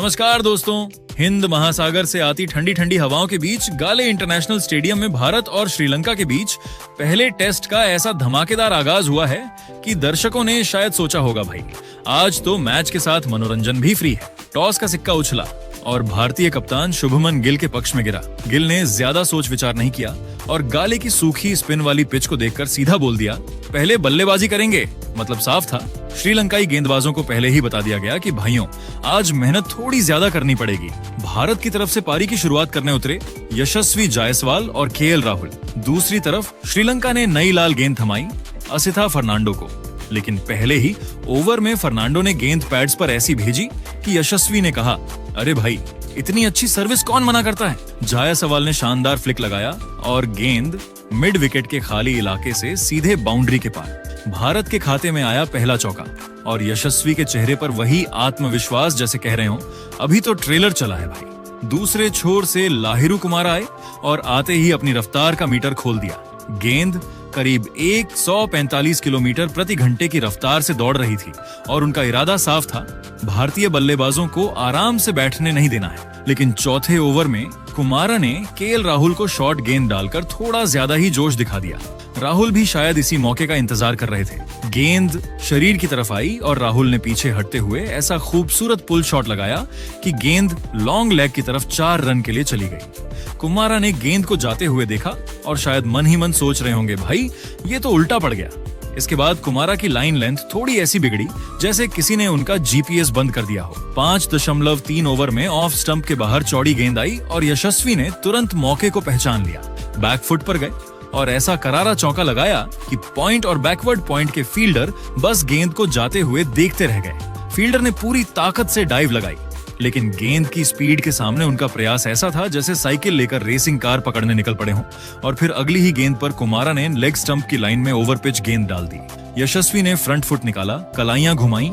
नमस्कार दोस्तों। हिंद महासागर से आती ठंडी ठंडी हवाओं के बीच गाले इंटरनेशनल स्टेडियम में भारत और श्रीलंका के बीच पहले टेस्ट का ऐसा धमाकेदार आगाज हुआ है कि दर्शकों ने शायद सोचा होगा भाई आज तो मैच के साथ मनोरंजन भी फ्री है। टॉस का सिक्का उछला और भारतीय कप्तान शुभमन गिल के पक्ष में गिरा। गिल ने ज्यादा सोच विचार नहीं किया और गाले की सूखी स्पिन वाली पिच को देखकर सीधा बोल दिया, पहले बल्लेबाजी करेंगे। मतलब साफ था, श्रीलंकाई गेंदबाजों को पहले ही बता दिया गया कि भाइयों आज मेहनत थोड़ी ज्यादा करनी पड़ेगी। भारत की तरफ से पारी की शुरुआत करने उतरे यशस्वी जायसवाल और केएल राहुल। दूसरी तरफ श्रीलंका ने नई लाल गेंद थमाई असिथा फर्नांडो को, लेकिन पहले ही ओवर में फर्नांडो ने गेंद पैड्स पर ऐसी भेजी कि यशस्वी ने कहा, अरे भाई इतनी अच्छी सर्विस कौन मना करता है। जायसवाल ने शानदार फ्लिक लगाया और गेंद मिड विकेट के खाली इलाके से सीधे बाउंड्री के पार। भारत के खाते में आया पहला चौका और यशस्वी के चेहरे पर वही आत्मविश्वास जैसे कह रहे हो अभी तो ट्रेलर चला है भाई। दूसरे छोर से लाहिरू कुमार आए और आते ही अपनी रफ्तार का मीटर खोल दिया। गेंद करीब 145 किलोमीटर प्रति घंटे की रफ्तार से दौड़ रही थी और उनका इरादा साफ था, भारतीय बल्लेबाजों को आराम से बैठने नहीं देना है। लेकिन चौथे ओवर में कुमारा ने केएल राहुल को शॉर्ट गेंद डालकर थोड़ा ज्यादा ही जोश दिखा दिया। राहुल भी शायद इसी मौके का इंतजार कर रहे थे। गेंद शरीर की तरफ आई और राहुल ने पीछे हटते हुए ऐसा खूबसूरत पुल शॉट लगाया कि गेंद लॉन्ग लेग की तरफ 4 रन के लिए चली गई। कुमारा ने गेंद को जाते हुए देखा और शायद मन ही मन सोच रहे होंगे, भाई ये तो उल्टा पड़ गया। इसके बाद कुमारा की लाइन लेंथ थोड़ी ऐसी बिगड़ी जैसे किसी ने उनका जीपीएस बंद कर दिया हो। 5.3 ओवर में ऑफ स्टंप के बाहर चौड़ी गेंद आई और यशस्वी ने तुरंत मौके को पहचान लिया। बैकफुट पर गए और ऐसा करारा चौका लगाया कि पॉइंट और बैकवर्ड पॉइंट के फील्डर बस गेंद को जाते हुए देखते रह गए। फील्डर ने पूरी ताकत से डाइव लगाई, लेकिन गेंद की स्पीड के सामने उनका प्रयास ऐसा था जैसे साइकिल लेकर रेसिंग कार पकड़ने निकल पड़े हों। और फिर अगली ही गेंद पर कुमारा ने लेग स्टंप की लाइन में ओवर पिच गेंद डाल दी। यशस्वी ने फ्रंट फुट निकाला, कलाइयां घुमाई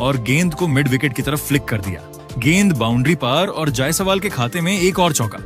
और गेंद को मिड विकेट की तरफ फ्लिक कर दिया। गेंद बाउंड्री पार और जायसवाल के खाते में एक और चौका।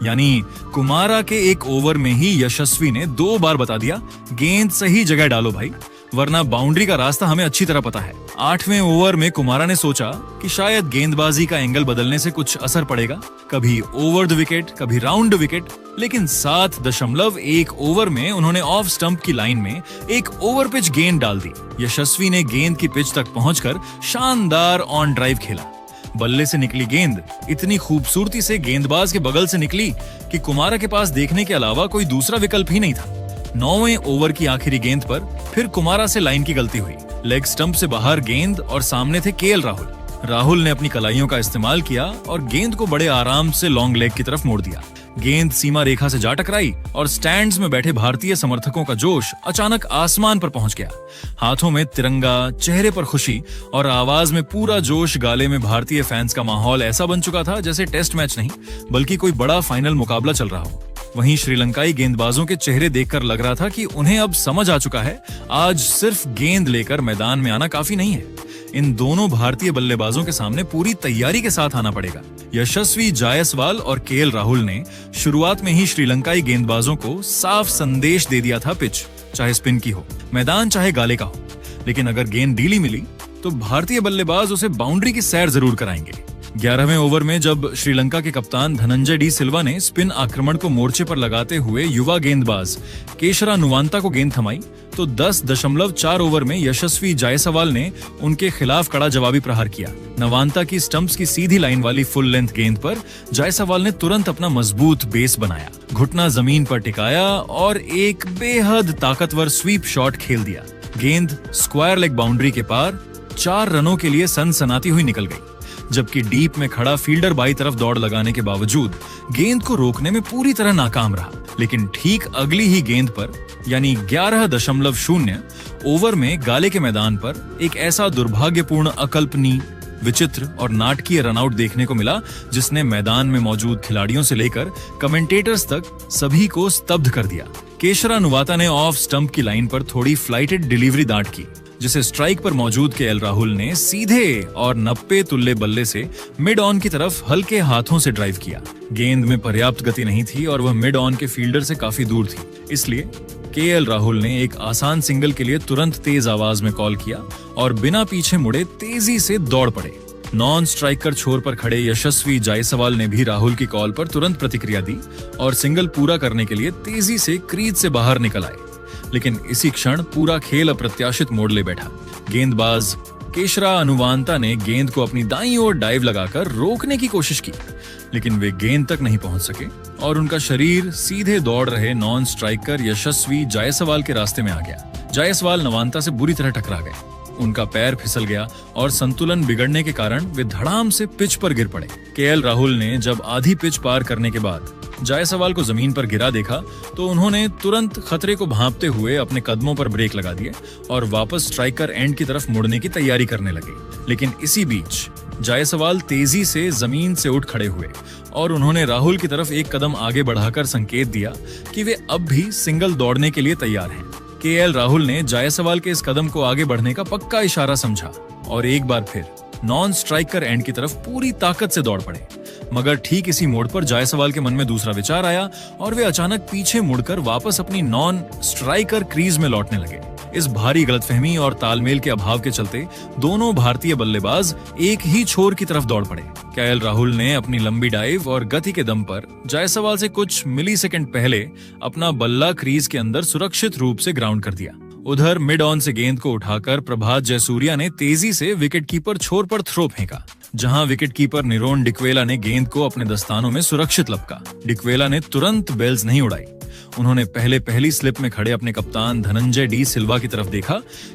यानी कुमारा के एक ओवर में ही यशस्वी ने 2 बार बता दिया, गेंद सही जगह डालो भाई, वरना बाउंड्री का रास्ता हमें अच्छी तरह पता है। 8वें ओवर में कुमारा ने सोचा कि शायद गेंदबाजी का एंगल बदलने से कुछ असर पड़ेगा, कभी ओवर द विकेट कभी राउंड द विकेट। लेकिन 7.1 ओवर में उन्होंने ऑफ स्टंप की लाइन में एक ओवर पिच गेंद डाल दी। यशस्वी ने गेंद की पिच तक पहुंचकर शानदार ऑन ड्राइव खेला। बल्ले से निकली गेंद इतनी खूबसूरती से गेंदबाज के बगल से निकली कि कुमारा के पास देखने के अलावा कोई दूसरा विकल्प ही नहीं था। 9वें ओवर की आखिरी गेंद पर फिर कुमारा से लाइन की गलती हुई। लेग स्टंप से बाहर गेंद और सामने थे केएल राहुल। राहुल ने अपनी कलाइयों का इस्तेमाल किया और गेंद को बड़े आराम से लॉन्ग लेग की तरफ मोड़ दिया। गेंद सीमा रेखा से जा टकराई और स्टैंड्स में बैठे भारतीय समर्थकों का जोश अचानक आसमान पर पहुंच गया। हाथों में तिरंगा, चेहरे पर खुशी और आवाज में पूरा जोश। गाले में भारतीय फैंस का माहौल ऐसा बन चुका था जैसे टेस्ट मैच नहीं बल्कि कोई बड़ा फाइनल मुकाबला चल रहा हो। वहीं श्रीलंकाई गेंदबाजों के चेहरे देखकर लग रहा था कि उन्हें अब समझ आ चुका है, आज सिर्फ गेंद लेकर मैदान में आना काफी नहीं है। इन दोनों भारतीय बल्लेबाजों के सामने पूरी तैयारी के साथ आना पड़ेगा। यशस्वी जायसवाल और केएल राहुल ने शुरुआत में ही श्रीलंकाई गेंदबाजों को साफ संदेश दे दिया था, पिच चाहे स्पिन की हो, मैदान चाहे गाले का हो, लेकिन अगर गेंद ढीली मिली तो भारतीय बल्लेबाज उसे बाउंड्री की सैर जरूर कराएंगे। 11वें ओवर में जब श्रीलंका के कप्तान धनंजय डी सिल्वा ने स्पिन आक्रमण को मोर्चे पर लगाते हुए युवा गेंदबाज केशरा नुवांता को गेंद थमाई तो 10.4 ओवर में यशस्वी जायसवाल ने उनके खिलाफ कड़ा जवाबी प्रहार किया। नवांता की स्टंप्स की सीधी लाइन वाली फुल लेंथ गेंद पर जायसवाल ने तुरंत अपना मजबूत बेस बनाया, घुटना जमीन पर टिकाया और एक बेहद ताकतवर स्वीप शॉट खेल दिया। गेंद स्क्वायर लेग बाउंड्री के पार 4 रनों के लिए सनसनाती हुई निकल गई, जबकि डीप में खड़ा फील्डर बाई तरफ दौड़ लगाने के बावजूद गेंद को रोकने में पूरी तरह नाकाम रहा। लेकिन ठीक अगली ही गेंद पर यानी 11.0 ओवर में गाले के मैदान पर एक ऐसा दुर्भाग्यपूर्ण, अकल्पनीय, विचित्र और नाटकीय रनआउट देखने को मिला जिसने मैदान में मौजूद खिलाड़ियों से लेकर कमेंटेटर्स तक सभी को स्तब्ध कर दिया। केशरा नुवाता ने ऑफ स्टंप की लाइन पर थोड़ी फ्लाइटेड डिलीवरी दांट की, जिसे स्ट्राइक पर मौजूद केएल राहुल ने सीधे और 90 तुल्ले बल्ले से मिड ऑन की तरफ हल्के हाथों से ड्राइव किया। गेंद में पर्याप्त गति नहीं थी और वह मिड ऑन के फील्डर से काफी दूर थी, इसलिए केएल राहुल ने एक आसान सिंगल के लिए तुरंत तेज आवाज में कॉल किया और बिना पीछे मुड़े तेजी से दौड़ पड़े। नॉन स्ट्राइकर छोर पर खड़े यशस्वी जायसवाल ने भी राहुल की कॉल पर तुरंत प्रतिक्रिया दी और सिंगल पूरा करने के लिए तेजी से क्रीज से बाहर निकल आए। लेकिन इसी क्षण पूरा खेल अप्रत्याशित मोड़ ले बैठा। गेंदबाज केशरा अनुवांता ने गेंद को अपनी दाईं ओर डाइव लगाकर रोकने की कोशिश की, लेकिन वे गेंद तक नहीं पहुंच सके और उनका शरीर सीधे दौड़ रहे नॉन स्ट्राइकर यशस्वी जायसवाल के रास्ते में आ गया। जायसवाल नवांता से बुरी तरह टकरा गए। उनका पैर फिसल गया और संतुलन बिगड़ने के कारण वे धड़ाम से पिच पर गिर पड़े। केएल राहुल ने जब आधी पिच पार करने के बाद जायसवाल को जमीन पर गिरा देखा तो उन्होंने तुरंत खतरे को भांपते हुए अपने कदमों पर ब्रेक लगा दिए और वापस स्ट्राइकर एंड की तरफ मुड़ने की तैयारी करने लगे। लेकिन इसी बीच जायसवाल तेजी से जमीन से उठ खड़े हुए और उन्होंने राहुल की तरफ एक कदम आगे बढ़ाकर संकेत दिया कि वे अब भी सिंगल दौड़ने के लिए तैयार हैं। केएल राहुल ने जायसवाल के इस कदम को आगे बढ़ने का पक्का इशारा समझा और एक बार फिर नॉन स्ट्राइकर एंड की तरफ पूरी ताकत से दौड़ पड़े। मगर ठीक इसी मोड़ पर जायसवाल के मन में दूसरा विचार आया और वे अचानक पीछे मुड़कर वापस अपनी नॉन स्ट्राइकर क्रीज में लौटने लगे। इस भारी गलतफहमी और तालमेल के अभाव के चलते दोनों भारतीय बल्लेबाज एक ही छोर की तरफ दौड़ पड़े। केएल राहुल ने अपनी लंबी डाइव और गति के दम पर जायसवाल से कुछ मिलीसेकंड पहले अपना बल्ला क्रीज के अंदर सुरक्षित रूप से ग्राउंड कर दिया। उधर मिड ऑन से गेंद को उठाकर प्रभात जयसूर्या ने तेजी से विकेटकीपर छोर पर थ्रो फेंका, जहां विकेटकीपर निरोन डिक्वेला ने गेंद को अपने दस्तानों में सुरक्षित लपका। डिक्वेला ने तुरंत बेल्स नहीं उड़ाई। उन्होंने पहली स्लिप में खड़े अपने कप्तान धनंजय डी सिल्वा की तरफ देखा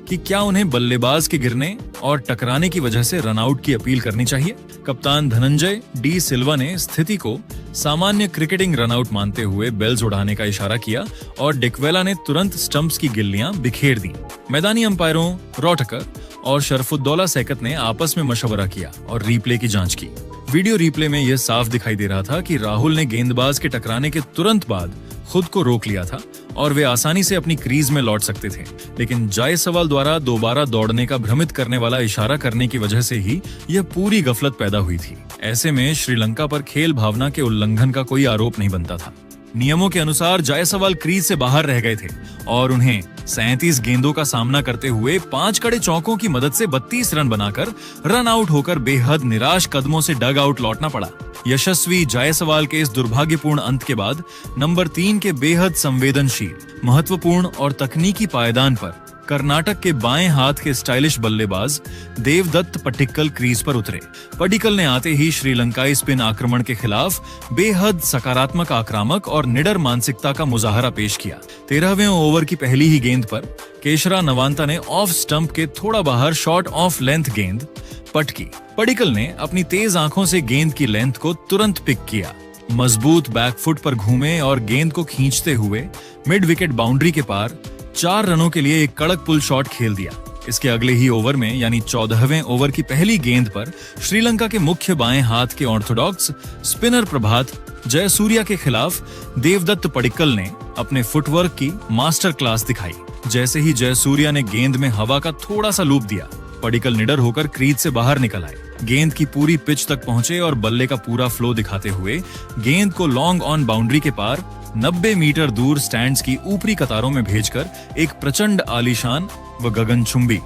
कि क्या उन्हें बल्लेबाज के गिरने और टकराने की वजह से रनआउट की अपील करनी चाहिए। कप्तान धनंजय डी सिल्वा ने स्थिति को सामान्य क्रिकेटिंग रनआउट मानते हुए बेल्स उड़ाने का इशारा किया और डिक्वेला ने तुरंत स्टंप्स की गिल्लियां बिखेर दी। मैदानी अंपायरों रॉटकर और शरफुद्दौला सैकत ने आपस में मशवरा किया और रिप्ले की जांच की। वीडियो रिप्ले में यह साफ दिखाई दे रहा था कि राहुल ने गेंदबाज के टकराने के तुरंत बाद खुद को रोक लिया था और वे आसानी से अपनी क्रीज में लौट सकते थे। लेकिन जायसवाल द्वारा दोबारा दौड़ने का भ्रमित करने वाला इशारा करने की वजह से ही यह पूरी गफलत पैदा हुई थी। ऐसे में श्रीलंका पर खेल भावना के उल्लंघन का कोई आरोप नहीं बनता था। नियमों के अनुसार जायसवाल क्रीज से बाहर रह गए थे और उन्हें 37 गेंदों का सामना करते हुए 5 कड़े चौकों की मदद से 32 रन बनाकर रन आउट होकर बेहद निराश कदमों से डग आउट लौटना पड़ा। यशस्वी जायसवाल के इस दुर्भाग्यपूर्ण अंत के बाद नंबर 3 के बेहद संवेदनशील, महत्वपूर्ण और तकनीकी पायदान पर कर्नाटक के बाएं हाथ के स्टाइलिश बल्लेबाज देवदत्त पट्टिक्कल क्रीज पर उतरे। पट्टिक्कल ने आते ही श्रीलंकाई स्पिन आक्रमण के खिलाफ बेहद सकारात्मक, आक्रामक और निडर मानसिकता का मुजाहरा पेश किया। 13वें ओवर की पहली ही गेंद पर केशरा नवांता ने ऑफ स्टंप के थोड़ा बाहर शॉर्ट ऑफ लेंथ गेंद पट की। पट्टिक्कल ने अपनी तेज आंखों से गेंद की लेंथ को तुरंत पिक किया, मजबूत बैकफुट पर घूमे और गेंद को खींचते हुए मिड विकेट बाउंड्री के पार 4 रनों के लिए एक कड़क पुल शॉट खेल दिया। इसके अगले ही ओवर में यानी 14वें ओवर की पहली गेंद पर श्रीलंका के मुख्य बाएं हाथ के ऑर्थोडॉक्स स्पिनर प्रभात जयसूर्या के खिलाफ देवदत्त पट्टिक्कल ने अपने फुटवर्क की मास्टर क्लास दिखाई। जैसे ही जयसूर्या ने गेंद में हवा का थोड़ा सा लूप दिया, पट्टिक्कल निडर होकर क्रीज से बाहर निकल आए। गेंद की पूरी पिच तक पहुंचे और बल्ले का पूरा फ्लो दिखाते हुए गेंद को लॉन्ग ऑन बाउंड्री के पार 90 मीटर दूर स्टैंड्स की ऊपरी कतारों में भेजकर एक प्रचंड आलीशान व गगनचुंबी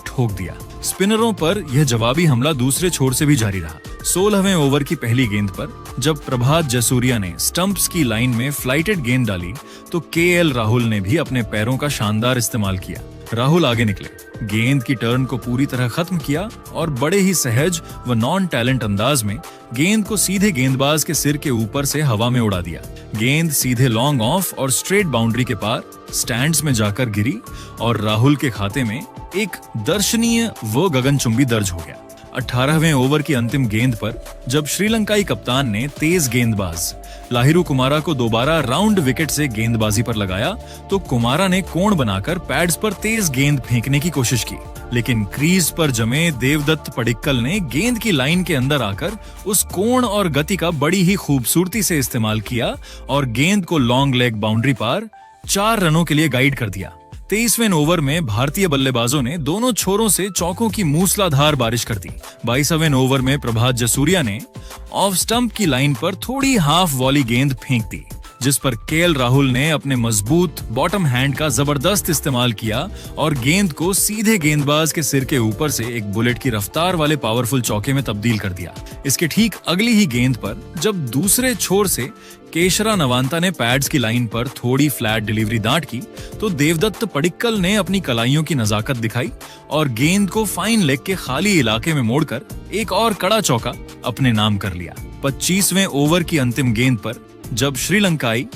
ठोक दिया। स्पिनरों पर यह जवाबी हमला दूसरे छोर से भी जारी रहा। 16वें ओवर की पहली गेंद पर जब प्रभात जयसूर्या ने स्टंप्स की लाइन में फ्लाइटेड गेंद डाली तो केएल राहुल ने भी अपने पैरों का शानदार इस्तेमाल किया। राहुल आगे निकले, गेंद की टर्न को पूरी तरह खत्म किया और बड़े ही सहज व नॉन टैलेंट अंदाज में गेंद को सीधे गेंदबाज के सिर के ऊपर से हवा में उड़ा दिया। गेंद सीधे लॉन्ग ऑफ और स्ट्रेट बाउंड्री के पार स्टैंड्स में जाकर गिरी और राहुल के खाते में एक दर्शनीय व गगनचुंबी दर्ज हो गया। 18वें ओवर की अंतिम गेंद पर जब श्रीलंकाई कप्तान ने तेज गेंदबाज लाहिरू कुमारा को दोबारा राउंड विकेट से गेंदबाजी पर लगाया तो कुमारा ने कोण बनाकर पैड्स पर तेज गेंद फेंकने की कोशिश की, लेकिन क्रीज पर जमे देवदत्त पट्टिक्कल ने गेंद की लाइन के अंदर आकर उस कोण और गति का बड़ी ही खूबसूरती से इस्तेमाल किया और गेंद को लॉन्ग लेग बाउंड्री पार 4 रनों के लिए गाइड कर दिया। 23वें ओवर में भारतीय बल्लेबाजों ने दोनों छोरों से चौकों की मूसलाधार बारिश कर दी। 22वें ओवर में प्रभात जयसूर्या ने ऑफ स्टंप की लाइन पर थोड़ी हाफ वॉली गेंद फेंक दी, जिस पर केएल राहुल ने अपने मजबूत बॉटम हैंड का जबरदस्त इस्तेमाल किया और गेंद को सीधे गेंदबाज के सिर के ऊपर से एक बुलेट की रफ्तार वाले पावरफुल चौके में तब्दील कर दिया। इसके ठीक अगली ही गेंद पर जब दूसरे छोर से केशरा नवांता ने पैड्स की लाइन पर थोड़ी फ्लैट डिलीवरी दांट की तो देवदत्त पडिक्कल ने अपनी कलाइयों की नजाकत दिखाई और गेंद को फाइन लेग के खाली इलाके में मोड़कर एक और कड़ा चौका अपने नाम कर लिया। 25वें ओवर की अंतिम गेंद पर जब श्रीलंकाई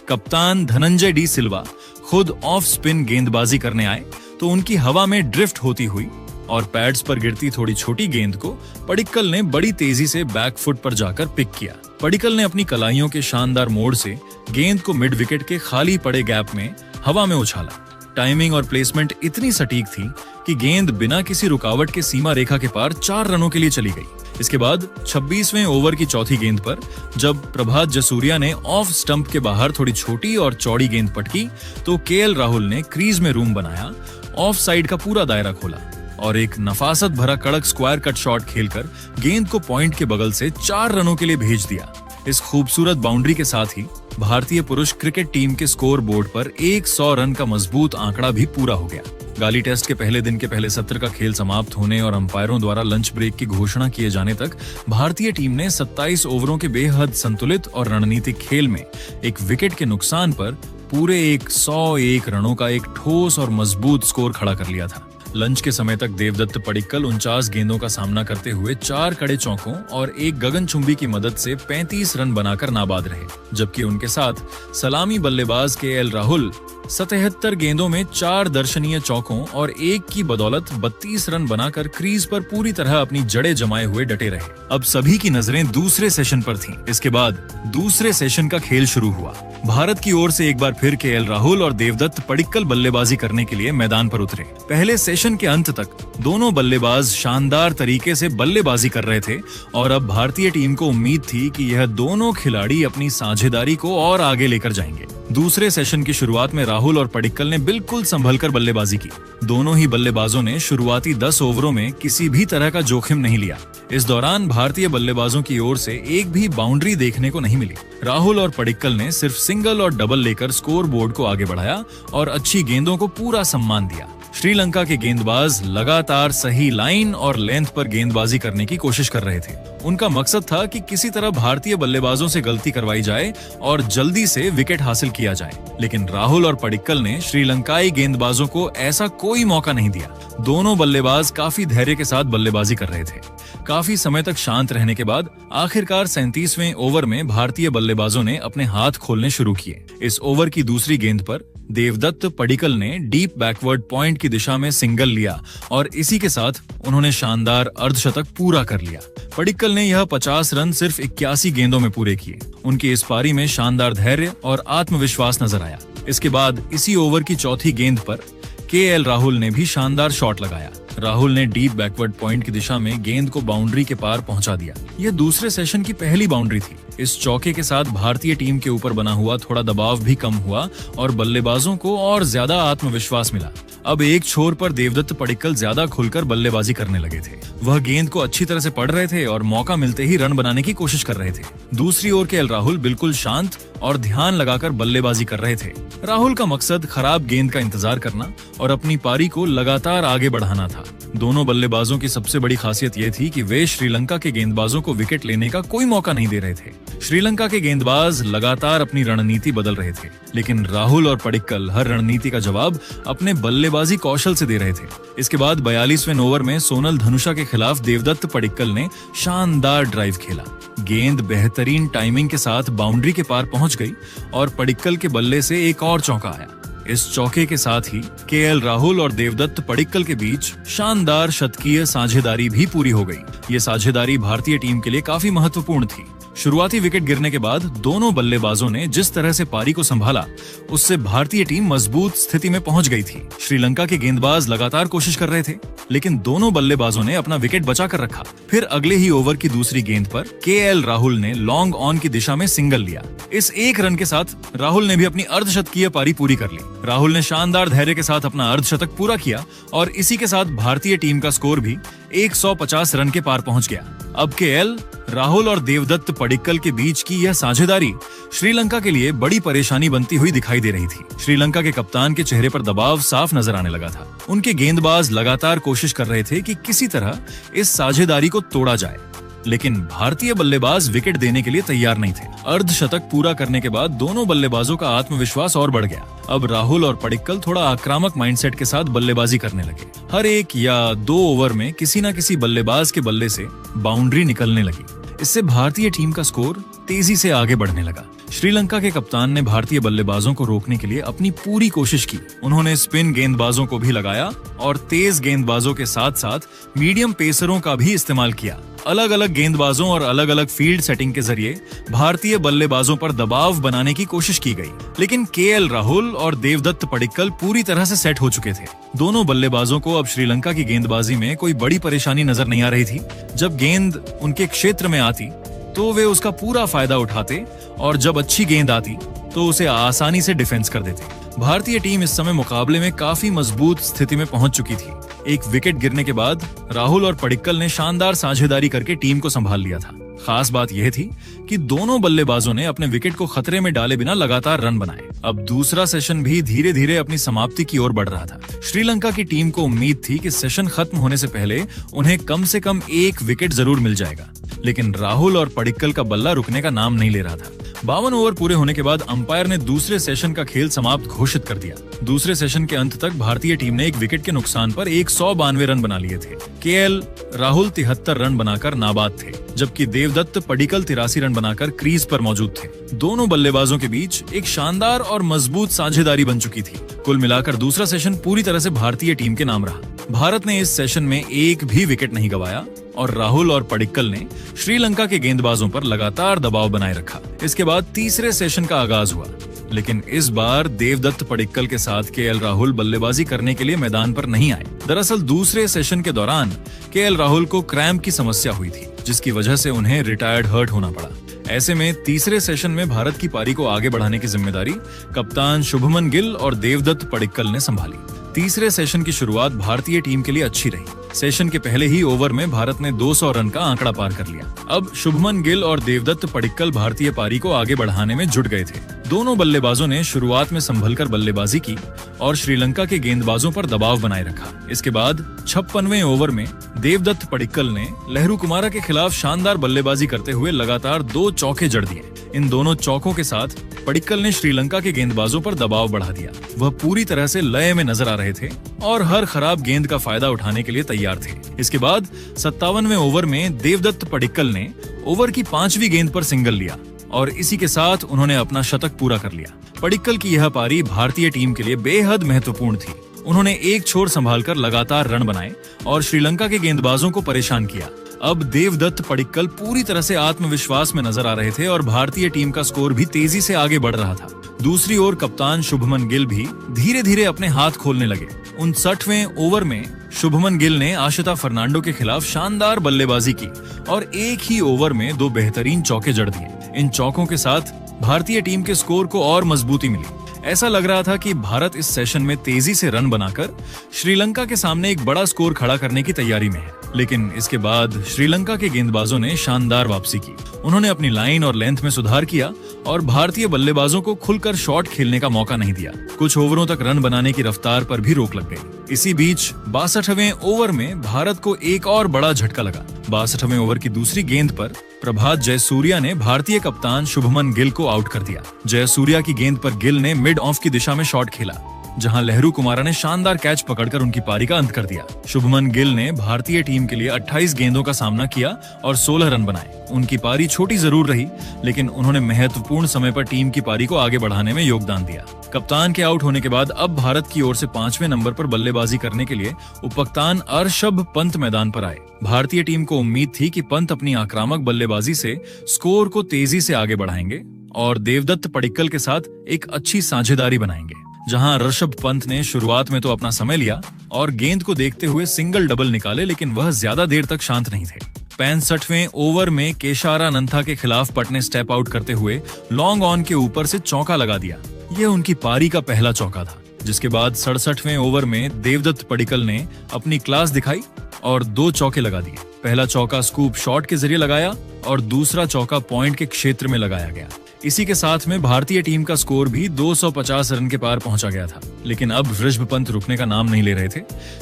कप्तान धनंजय डी सिल्वा खुद ऑफ स्पिन गेंदबाजी करने आए तो उनकी हवा में ड्रिफ्ट होती हुई और पैड्स पर गिरती थोड़ी छोटी गेंद को पडिक्कल ने बड़ी तेजी से बैक फुट पर जाकर पिक किया। पडिक्कल ने अपनी कलाइयों के शानदार मोड़ से गेंद को मिड विकेट के खाली पड़े गैप में हवा में उछाला। टाइमिंग और प्लेसमेंट इतनी सटीक थी कि गेंद बिना किसी रुकावट के सीमा रेखा के पार 4 रनों के लिए चली गई। इसके बाद 26वें ओवर की चौथी गेंद पर जब प्रभात जसूरिया ने ऑफ स्टंप के बाहर थोड़ी छोटी और चौड़ी गेंद पटकी तो केएल राहुल ने क्रीज में रूम बनाया, ऑफ साइड का पूरा दायरा खोला और एक नफासत भरा कड़क स्क्वायर कट शॉट खेलकर गेंद को पॉइंट के बगल से 4 रनों के लिए भेज दिया। इस खूबसूरत बाउंड्री के साथ ही भारतीय पुरुष क्रिकेट टीम के स्कोर बोर्ड पर 100 रन का मजबूत आंकड़ा भी पूरा हो गया। गाली टेस्ट के पहले दिन के पहले सत्र का खेल समाप्त होने और अंपायरों द्वारा लंच ब्रेक की घोषणा किए जाने तक भारतीय टीम ने 27 ओवरों के बेहद संतुलित और रणनीतिक खेल में एक विकेट के नुकसान पर पूरे 101 रनों का एक ठोस और मजबूत स्कोर खड़ा कर लिया था। लंच के समय तक देवदत्त पडिक्कल 49 गेंदों का सामना करते हुए 4 कड़े चौकों और एक गगनचुंबी की मदद से 35 रन बनाकर नाबाद रहे, जबकि उनके साथ सलामी बल्लेबाज केएल राहुल 77 गेंदों में 4 दर्शनीय चौकों और एक की बदौलत 32 रन बनाकर क्रीज पर पूरी तरह अपनी जड़ें जमाए हुए डटे रहे। अब सभी की नजरें दूसरे सेशन पर थीं। इसके बाद दूसरे सेशन का खेल शुरू हुआ। भारत की ओर से एक बार फिर केएल राहुल और देवदत्त पडिक्कल बल्लेबाजी करने के लिए मैदान पर उतरे। पहले सेशन के अंत तक दोनों बल्लेबाज शानदार तरीके से बल्लेबाजी कर रहे थे और अब भारतीय टीम को उम्मीद थी कि यह दोनों खिलाड़ी अपनी साझेदारी को और आगे लेकर जाएंगे। दूसरे सेशन की शुरुआत में राहुल और पडिक्कल ने बिल्कुल संभलकर बल्लेबाजी की। दोनों ही बल्लेबाजों ने शुरुआती 10 ओवरों में किसी भी तरह का जोखिम नहीं लिया। इस दौरान भारतीय बल्लेबाजों की ओर से एक भी बाउंड्री देखने को नहीं मिली। राहुल और पडिक्कल ने सिर्फ सिंगल और डबल लेकर स्कोर बोर्ड को आगे बढ़ाया और अच्छी गेंदों को पूरा सम्मान दिया। श्रीलंका के गेंदबाज लगातार सही लाइन और लेंथ पर गेंदबाजी करने की कोशिश कर रहे थे। उनका मकसद था कि किसी तरह भारतीय बल्लेबाजों से गलती करवाई जाए और जल्दी से विकेट हासिल किया जाए, लेकिन राहुल और पडिक्कल ने श्रीलंकाई गेंदबाजों को ऐसा कोई मौका नहीं दिया। दोनों बल्लेबाज काफी धैर्य के साथ बल्लेबाजी कर रहे थे। काफी समय तक शांत रहने के बाद आखिरकार 37वें ओवर में भारतीय बल्लेबाजों ने अपने हाथ खोलने शुरू किए। इस ओवर की दूसरी गेंद पर देवदत्त पडिक्कल ने डीप बैकवर्ड पॉइंट की दिशा में सिंगल लिया और इसी के साथ उन्होंने शानदार अर्धशतक पूरा कर लिया। पडिक्कल ने यह 50 रन सिर्फ 81 गेंदों में पूरे किए। उनकी इस पारी में शानदार धैर्य और आत्मविश्वास नजर आया। इसके बाद इसी ओवर की चौथी गेंद पर केएल राहुल ने भी शानदार शॉट लगाया। राहुल ने डीप बैकवर्ड पॉइंट की दिशा में गेंद को बाउंड्री के पार पहुंचा दिया। यह दूसरे सेशन की पहली बाउंड्री थी। इस चौके के साथ भारतीय टीम के ऊपर बना हुआ थोड़ा दबाव भी कम हुआ और बल्लेबाजों को और ज्यादा आत्मविश्वास मिला। अब एक छोर पर देवदत्त पडिक्कल ज्यादा खुलकर बल्लेबाजी करने लगे थे। वह गेंद को अच्छी तरह से पढ़ रहे थे और मौका मिलते ही रन बनाने की कोशिश कर रहे थे। दूसरी ओर केएल राहुल बिल्कुल शांत और ध्यान लगाकर बल्लेबाजी कर रहे थे। राहुल का मकसद खराब गेंद का इंतजार करना और अपनी पारी को लगातार आगे बढ़ाना था। दोनों बल्लेबाजों की सबसे बड़ी खासियत यह थी कि वे श्रीलंका के गेंदबाजों को विकेट लेने का कोई मौका नहीं दे रहे थे। श्रीलंका के गेंदबाज लगातार अपनी रणनीति बदल रहे थे, लेकिन राहुल और पडिक्कल हर रणनीति का जवाब अपने बल्लेबाजी कौशल से दे रहे थे। इसके बाद 42वें ओवर में सोनल धनुषा के खिलाफ देवदत्त पडिक्कल ने शानदार ड्राइव खेला। गेंद बेहतरीन टाइमिंग के साथ बाउंड्री के पार पहुंच गई और पडिक्कल के बल्ले से एक और चौका आया। इस चौके के साथ ही केएल राहुल और देवदत्त पडिक्कल के बीच शानदार शतकीय साझेदारी भी पूरी हो गई। ये साझेदारी भारतीय टीम के लिए काफी महत्वपूर्ण थी। शुरुआती विकेट गिरने के बाद दोनों बल्लेबाजों ने जिस तरह से पारी को संभाला, उससे भारतीय टीम मजबूत स्थिति में पहुंच गई थी। श्रीलंका के गेंदबाज लगातार कोशिश कर रहे थे, लेकिन दोनों बल्लेबाजों ने अपना विकेट बचा कर रखा। फिर अगले ही ओवर की दूसरी गेंद पर केएल राहुल ने लॉन्ग ऑन की दिशा में सिंगल लिया। इस एक रन के साथ राहुल ने भी अपनी अर्धशतकीय पारी पूरी कर ली। राहुल ने शानदार धैर्य के साथ अपना अर्धशतक पूरा किया और इसी के साथ भारतीय टीम का स्कोर भी 150 रन के पार पहुंच गया। अब केएल राहुल और देवदत्त पडिक्कल के बीच की यह साझेदारी श्रीलंका के लिए बड़ी परेशानी बनती हुई दिखाई दे रही थी। श्रीलंका के कप्तान के चेहरे पर दबाव साफ नजर आने लगा था। उनके गेंदबाज लगातार कोशिश कर रहे थे कि किसी तरह इस साझेदारी को तोड़ा जाए, लेकिन भारतीय बल्लेबाज विकेट देने के लिए तैयार नहीं थे। अर्धशतक पूरा करने के बाद दोनों बल्लेबाजों का आत्मविश्वास और बढ़ गया। अब राहुल और पडिक्कल थोड़ा आक्रामक माइंडसेट के साथ बल्लेबाजी करने लगे। हर एक या 2 ओवर में किसी न किसी बल्लेबाज के बल्ले से बाउंड्री निकलने लगी। इससे भारतीय टीम का स्कोर तेजी से आगे बढ़ने लगा। श्रीलंका के कप्तान ने भारतीय बल्लेबाजों को रोकने के लिए अपनी पूरी कोशिश की। उन्होंने स्पिन गेंदबाजों को भी लगाया और तेज गेंदबाजों के साथ साथ मीडियम पेसरों का भी इस्तेमाल किया। अलग अलग गेंदबाजों और अलग अलग फील्ड सेटिंग के जरिए भारतीय बल्लेबाजों पर दबाव बनाने की कोशिश की गई, लेकिन केएल राहुल और देवदत्त पडिक्कल पूरी तरह से सेट हो चुके थे। दोनों बल्लेबाजों को अब श्रीलंका की गेंदबाजी में कोई बड़ी परेशानी नजर नहीं आ रही थी। जब गेंद उनके क्षेत्र में आती तो वे उसका पूरा फायदा उठाते और जब अच्छी गेंद आती तो उसे आसानी से डिफेंस कर देते। भारतीय टीम इस समय मुकाबले में काफी मजबूत स्थिति में पहुंच चुकी थी। एक विकेट गिरने के बाद राहुल और पडिक्कल ने शानदार साझेदारी करके टीम को संभाल लिया था। खास बात यह थी कि दोनों बल्लेबाजों ने अपने विकेट को खतरे में डाले बिना लगातार रन बनाए। अब दूसरा सेशन भी धीरे धीरे अपनी समाप्ति की ओर बढ़ रहा था। श्रीलंका की टीम को उम्मीद थी कि सेशन खत्म होने से पहले उन्हें कम से कम 1 विकेट जरूर मिल जाएगा, लेकिन राहुल और पडिक्कल का बल्ला रुकने का नाम नहीं ले रहा था। 52 ओवर पूरे होने के बाद अंपायर ने दूसरे सेशन का खेल समाप्त घोषित कर दिया। दूसरे सेशन के अंत तक भारतीय टीम ने 1 विकेट के नुकसान पर 192 रन बना लिए थे। केएल राहुल 73 रन बनाकर नाबाद थे, जबकि देवदत्त पडिक्कल 83 रन बनाकर क्रीज पर मौजूद थे। दोनों बल्लेबाजों के बीच एक शानदार और मजबूत साझेदारी बन चुकी थी। कुल मिलाकर दूसरा सेशन पूरी तरह से भारतीय टीम के नाम रहा। भारत ने इस सेशन में 1 भी विकेट नहीं गंवाया और राहुल और पडिक्कल ने श्रीलंका के गेंदबाजों पर लगातार दबाव बनाए रखा। इसके बाद तीसरे सेशन का आगाज हुआ, लेकिन इस बार देवदत्त पडिक्कल के साथ केएल राहुल बल्लेबाजी करने के लिए मैदान पर नहीं आए। दरअसल दूसरे सेशन के दौरान केएल राहुल को क्रैम्प की समस्या हुई थी, जिसकी वजह से उन्हें रिटायर्ड हर्ट होना पड़ा। ऐसे में तीसरे सेशन में भारत की पारी को आगे बढ़ाने की जिम्मेदारी कप्तान शुभमन गिल और देवदत्त पडिक्कल ने संभाली। तीसरे सेशन की शुरुआत भारतीय टीम के लिए अच्छी रही। सेशन के पहले ही ओवर में भारत ने 200 रन का आंकड़ा पार कर लिया। अब शुभमन गिल और देवदत्त पडिक्कल भारतीय पारी को आगे बढ़ाने में जुट गए थे। दोनों बल्लेबाजों ने शुरुआत में संभलकर बल्लेबाजी की और श्रीलंका के गेंदबाजों पर दबाव बनाए रखा। इसके बाद 56वें ओवर में देवदत्त पडिक्कल ने लहरू कुमारा के खिलाफ शानदार बल्लेबाजी करते हुए लगातार 2 चौके जड़ दिए। इन दोनों चौकों के साथ पडिक्कल ने श्रीलंका के गेंदबाजों पर दबाव बढ़ा दिया। वह पूरी तरह से लय में नजर आ रहे थे और हर खराब गेंद का फायदा उठाने के लिए तैयार थे। इसके बाद 57वें ओवर में देवदत्त पडिक्कल ने ओवर की 5वीं गेंद पर सिंगल लिया और इसी के साथ उन्होंने अपना शतक पूरा कर लिया। पडिक्कल की यह पारी भारतीय टीम के लिए बेहद महत्वपूर्ण थी। उन्होंने एक छोर संभालकर लगातार रन बनाए और श्रीलंका के गेंदबाजों को परेशान किया। अब देवदत्त पडिक्कल पूरी तरह से आत्मविश्वास में नजर आ रहे थे और भारतीय टीम का स्कोर भी तेजी से आगे बढ़ रहा था। दूसरी ओर कप्तान शुभमन गिल भी धीरे धीरे अपने हाथ खोलने लगे। 59वें ओवर में शुभमन गिल ने आशिता फर्नांडो के खिलाफ शानदार बल्लेबाजी की और एक ही ओवर में 2 बेहतरीन चौके जड़ दिए। इन चौकों के साथ भारतीय टीम के स्कोर को और मजबूती मिली। ऐसा लग रहा था कि भारत इस सेशन में तेजी से रन बनाकर श्रीलंका के सामने एक बड़ा स्कोर खड़ा करने की तैयारी में है। लेकिन इसके बाद श्रीलंका के गेंदबाजों ने शानदार वापसी की। उन्होंने अपनी लाइन और लेंथ में सुधार किया और भारतीय बल्लेबाजों को खुलकर शॉट खेलने का मौका नहीं दिया। कुछ ओवरों तक रन बनाने की रफ्तार पर भी रोक लग गई। इसी बीच 62वें ओवर में भारत को एक और बड़ा झटका लगा। 62वें ओवर की दूसरी गेंद पर प्रभात जयसूर्या ने भारतीय कप्तान शुभमन गिल को आउट कर दिया। जयसूर्या की गेंद पर गिल ने मिड ऑफ की दिशा में शॉट खेला, जहां लहरू कुमारा ने शानदार कैच पकड़कर उनकी पारी का अंत कर दिया। शुभमन गिल ने भारतीय टीम के लिए 28 गेंदों का सामना किया और 16 रन बनाए। उनकी पारी छोटी जरूर रही, लेकिन उन्होंने महत्वपूर्ण समय पर टीम की पारी को आगे बढ़ाने में योगदान दिया। कप्तान के आउट होने के बाद अब भारत की ओर से 5वें नंबर पर बल्लेबाजी करने के लिए उपकप्तान अर्षभ पंत मैदान पर आए। भारतीय टीम को उम्मीद थी कि पंत अपनी आक्रामक बल्लेबाजी से स्कोर को तेजी से आगे बढ़ाएंगे और देवदत्त पडिक्कल के साथ एक अच्छी साझेदारी बनाएंगे। जहां ऋषभ पंत ने शुरुआत में तो अपना समय लिया और गेंद को देखते हुए सिंगल डबल निकाले, लेकिन वह ज्यादा देर तक शांत नहीं थे। 65वें ओवर में केशारानंथा के खिलाफ पट ने स्टेप आउट करते हुए लॉन्ग ऑन के ऊपर से चौका लगा दिया। यह उनकी पारी का पहला चौका था। जिसके बाद 67वें ओवर में देवदत्त पडिक्कल ने अपनी क्लास दिखाई और 2 चौके लगा दिए। पहला चौका स्कूप शॉट के जरिए लगाया और दूसरा चौका पॉइंट के क्षेत्र में लगाया गया। इसी के साथ में भारतीय टीम का स्कोर भी 250 रन के पार पहुंचा गया था। लेकिन अब ऋषभ पंत रुकने का नाम नहीं ले रहे थे।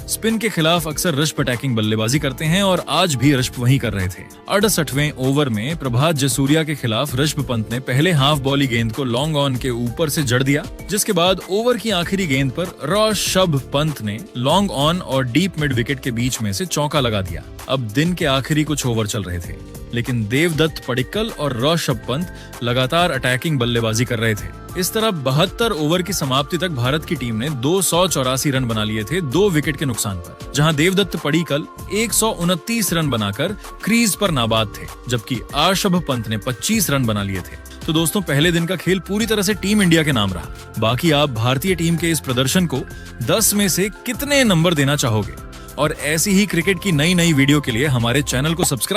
स्पिन के खिलाफ अक्सर ऋषभ अटैकिंग बल्लेबाजी करते हैं और आज भी ऋषभ वही कर रहे थे। 68वें ओवर में प्रभात जसूरिया के खिलाफ ऋषभ पंत ने पहले हाफ बॉली गेंद को लॉन्ग ऑन के ऊपर से जड़ दिया, जिसके बाद ओवर की आखिरी गेंद पर ऋषभ पंत ने लॉन्ग ऑन और डीप मिड विकेट के बीच में से चौका लगा दिया। अब दिन के आखिरी कुछ ओवर चल रहे थे, लेकिन देवदत्त पडिक्कल और ऋषभ पंत लगातार अटैकिंग बल्लेबाजी कर रहे थे। इस तरह 72 ओवर की समाप्ति तक भारत की टीम ने 284 रन बना लिए थे 2 विकेट के नुकसान पर, जहां देवदत्त पडिक्कल 129 रन बनाकर क्रीज पर नाबाद थे, जबकि ऋषभ पंत ने 25 रन बना लिए थे। तो दोस्तों, पहले दिन का खेल पूरी तरह से टीम इंडिया के नाम रहा। बाकी आप भारतीय टीम के इस प्रदर्शन को 10 में से कितने नंबर देना चाहोगे? और ऐसी ही क्रिकेट की नई वीडियो के लिए हमारे चैनल को सब्सक्राइब